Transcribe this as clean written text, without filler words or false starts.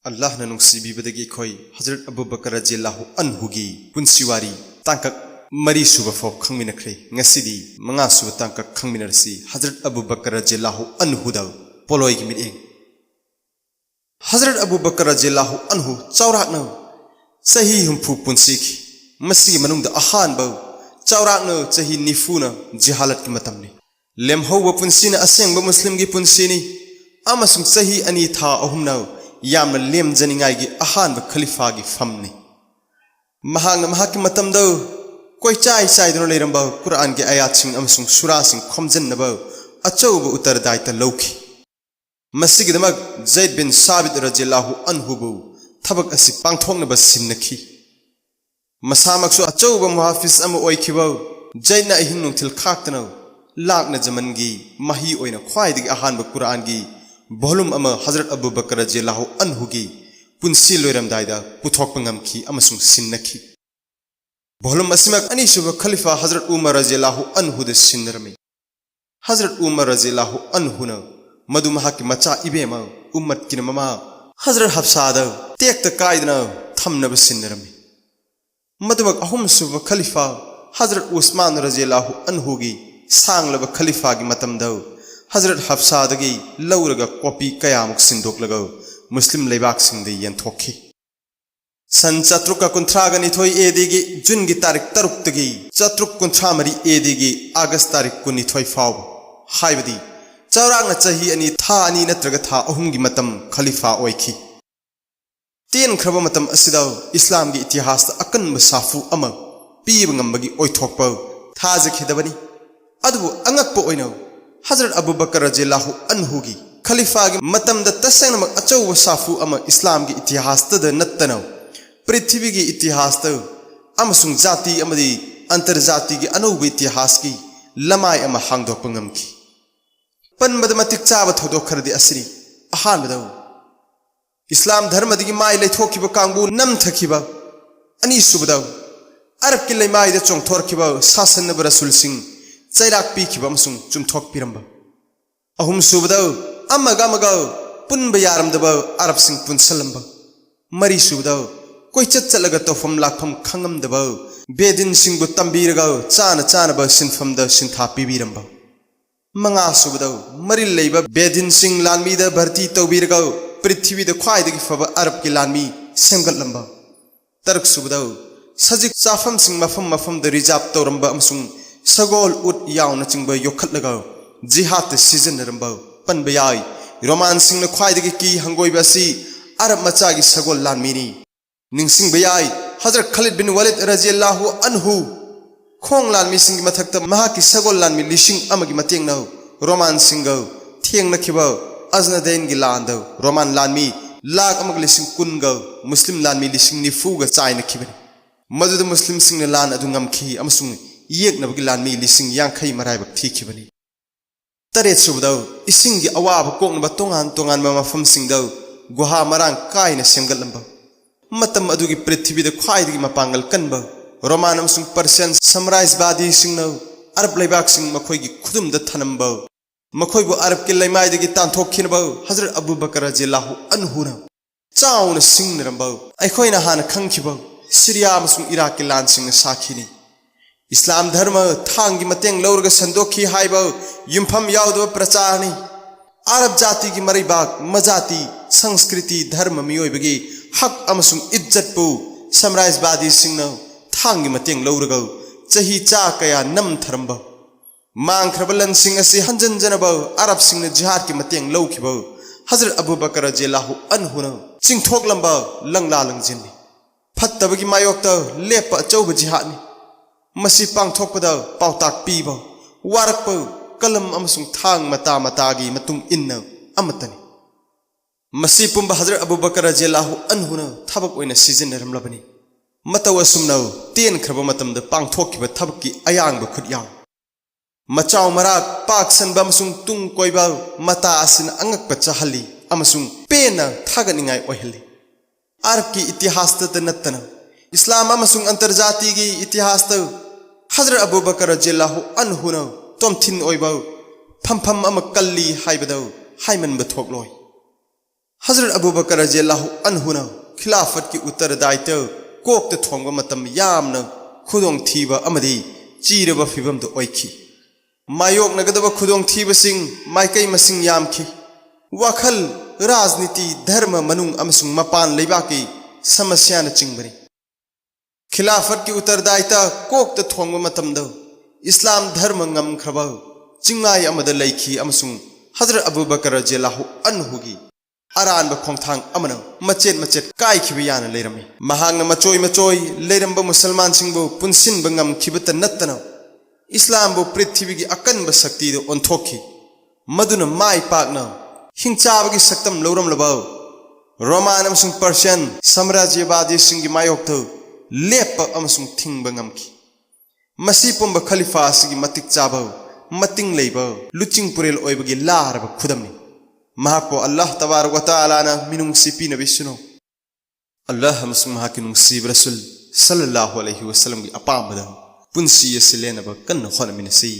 अल्लाह ने नुंसीबीबदगी खोई हजरत अबू बकर रज़ियल्लाहु अन्हुगी पुंसिवारी तांकक मरी सुबह फौ खंगमिनख्रे ngasiदी मंगा सुबह तांकक खंगमिनरसी हजरत अबू बकर रज़ियल्लाहु अन्हुदा पोलोइगी मिरें हजरत अबू बकर रज़ियल्लाहु अन्हु चौराकनो सही हुंफु पुंसिकी मसी मनुंग द अहान बौ चौराकनो सही निफुना जिहालत की मतमनी लेमहौ पुंसिना असेंग ब मुस्लिम की पुंसिनी अमसुंग सही अनि था अहुमना याम लेम जनिंगाई अहान खलीफा की फमनी महाकी मतमद कोई चाय चायदन लेरंब कुरान के आयातसिंग अमसुंग सुरासिंग खोमजन्नब अचौब उत्तरदायित्व लौखी मसिगिदमक ज़ैद बिन साबित रज़ियल्लाहु अन्हुबु थबक असि पांगथोंगनब सिन्नखी मसामकसु अचौब मुहाफिज अम ओइखिब ज़ैदना अहिंग नुंथिल खाक्तनो लाकना जमनगी मही ओइना ख्वाइदगी अहानब कुरान की वॉल्यूम अमा हजरत अबू बकर रज़ियल्लाहु अन्हुगी पुंसी लोइरमदाइदा पुथोकप ngamखी अमसुंग सिन्नखी वॉल्यूम असिमक अनीसुब खलीफा हजरत उमर रज़ियल्लाहु अन्हुद सिन्नरमी हजरत उमर रज़ियल्लाहु अन्हुना मदु महाकी मचा इबेमा उम्मत की ममा हजरत हफ्साद तेक्त कायदना थमनब सिन्नरमी मदुमक अहुमसुब खलीफा हजरत उस्मान रज़ियल्लाहु अन्हुगी सांगलब खलीफा की मतमद हजरत हफ्सादगी लौरगा कॉपी कयामुक सिंदोकलग मुस्लिम लेबाक सिंगदे यंथोखी सन चत्रुक कुंथ्राग निथोई एदिगी जून की तारीख तरुक्तगी चत्रुक कुंथ्रा मरी एदिगी अगस्त तारीख कुनिथोई फाव हाइबदी चौरांग चही अनि था अनि नत्रग था अहुम की मतम खलीफा ओइखी तेन खरब मतम असिदा इस्लाम की इतिहास अकन साफू अम पीब ngambagi ओइथोकप थाजखिदबनी अदु अंगकप ओइनो हजरत अबू बकर रज़ियल्लाहु अन्हुगी खलीफा की मतम द तसेंग अचौब साफू अम इस्लाम की इतिहास तद नत्तनो पृथ्वी की इतिहास त अमसुंग जाति अमदी अंतरजाति की अनौब इतिहास की लमाय अम हांगदोक ngamखी पनबद मतिक चाब थोदोक खरदि असरी अहानबदौ इस्लाम धर्म दगी माय लेथोखिब कांगबु नमथखिब अनीसुबदौ अरब की लेमाय द चोंगथोरखिब सासनब रसूल सिंह चैराक पीखिब अमसुंग चुमथोक पिरंब अहुम सुबदौ अमग पुनब यारमदब अरब सिंह पुनसलंब मरी सुबदौ कोई चलग तौफम लाखम खंगमदब बेदिन सिंह तंबीरग चान चानब सिनफमद सिंथा पीबीरंब मंगा सुबदौ मरी लेब बेदिन सिंह लानमीद भर्ती तौबीरग पृथ्वीद ख्वाइदगी फब अरब की लानमी सेमगलंब तरक सुबदौ सजिक चाफम सिंह मफम मफमद रिजार्व तौरंब अमसुंग सगोल उट यावना चिंब योखटलग जिहाद सिजनरंब पनब याई रोमान सिंह ख्वाइदगी की हंगोइबसी अरब मचा की सगोल लानमीनी निंगसिंग याई हजरत खालिद बिन वलीद रज़ियल्लाहु अन्हु खोंग लानमी सिंह मथक्त महाकी सगोल लानमी लिसिंग अमगी मतेंगनो रोमान सिंह थेंगनखिब अजनदैन की लांद रोमान लानमी लाख अमग लिसिंग कुनग मुस्लिम लानमी लिसिंग निफुग चाइनखिबनि मदुद मुस्लिम सिंह लान अदु ngamखी अमसुंग येकनबगी लानमी लिसिंग यांखै मराइबक थीखिबनि तरेत सुबदौ इसिंग की अवाब कोकनब तोंगान तोंगान मफम सिंगदौ गुहा मरांग कायना सेमगलंब मतम अदुगी पृथ्वी द ख्वाइदगी मपांगल कनब रोमान अमसुंग पर्शियन समराइजबादी सिंगनो अरब लेबाक सिंग मखोइगी खुदुम द थनंब मखोइबु अरब के लेमाइदगी तांथोखिनब हजरत अबू बकर रज़ियल्लाहु अन्हुना चाउन सिंगनरंब अखोइना हान खंखिब सीरिया अमसुंग इराक के लान सिंग साखिनी इस्लाम धर्म थांगी मतेंग लौरग संदोखी हाइब युमफम याउदब प्रचारनी अरब जाति की मरैबाक मजाति संस्कृति धर्म मियोइबगी हक अमसुंग इज्जतपु समराइजबादी सिंगनो थांगी मतेंग लौरग चही चा कया नमथरंब मांगख्रब लनसिंग असि हंजनजनब अरब सिंग जिहाद की मतेंग लौखिब हजरत अबू बकर रज़ियल्लाहु अन्हुना चिंगथोकलंब लंगला लंगजिननी फत्तबगी मायोक्त लेप अचौब जिहादनी मसी पांगथोकपद पाउताक पीब वारक कलम अमसुंग थांग मता मतागी मतुंग इन्न अमतनी मसी पुंब हजरत अबू बकर रज़ियल्लाहु अन्हुना थबक ओइना सिजनरमलबनी मतव असुमनौ तेन खरब मतमद पांगथोकिब थबकी अयांग खुदयाव मचाव मराक पाक सनब अमसुंग तुंग कोइबा मता असिन अंगक चहली अमसुंग पेना थागनिंगाय ओहली अरब की इतिहास त नत्तना इस्लाम अमसुंग अंतरजाति की इतिहास त हजरत अबू बकर रज़ियल्लाहु अन्हुना तोमथिन ओइबा फमफम अम कल्ली हाइबदौ हाइमन बथोकलोय हजरत अबू बकर रज़ियल्लाहु अन्हु ना खिलाफत की उत्तरदायित्व कोकते थोंगबा मतम यामना खुदोंग थीबा अमदी चीरबा फिबमदो ओइखि मायोकनगदबा खुदोंग थीबसिंग माइकई मसिंग यामखि वाखल राजनीति धर्म मनुंग अमसुंग मपान लेबाकी समस्या न चिंगबनी खिलाफत की उत्तरदायित्व कोकते थोंगबा मतमदो इस्लाम धर्म ngमख्रबा चिंगाई अमद लैखि अमसुंग हजरत अबू बकर रज़ियल्लाहु अन्हु की अरानब खोंथांग अमन मचेत मचेत कायखिबा याना लेरमी महांगना मचोय मचोय लेरंबा मुसलमान सिंगबो पुनसिनबा ngमखिबता नत्तना इस्लाम बो पृथ्वी की अकनब शक्ति दो ओंथोखि मदुना माय पाकना हिंचाबगी सक्तम लौरमलबा रोमान अमसुंग पर्शियन साम्राज्यवादी सिंगी मायोक्तो लेप अमसुंग थिंगबा ngमखि मसी पुंबा खलीफा सिगी मतिक चाबा मतिंग लेबा लुचिंग पुरेल ओइबगी लारबा खुदमनि महाको अल्लाह तबारक व तआला ना मिनुंग सिपी नबी सुनो अल्लाह अमसुंग महाकि नुंगसिब रसूल सल्लल्लाहु अलैहि वसल्लम की अपामदा पुंसी यसिलेनबा कन्न खोनमिनसी।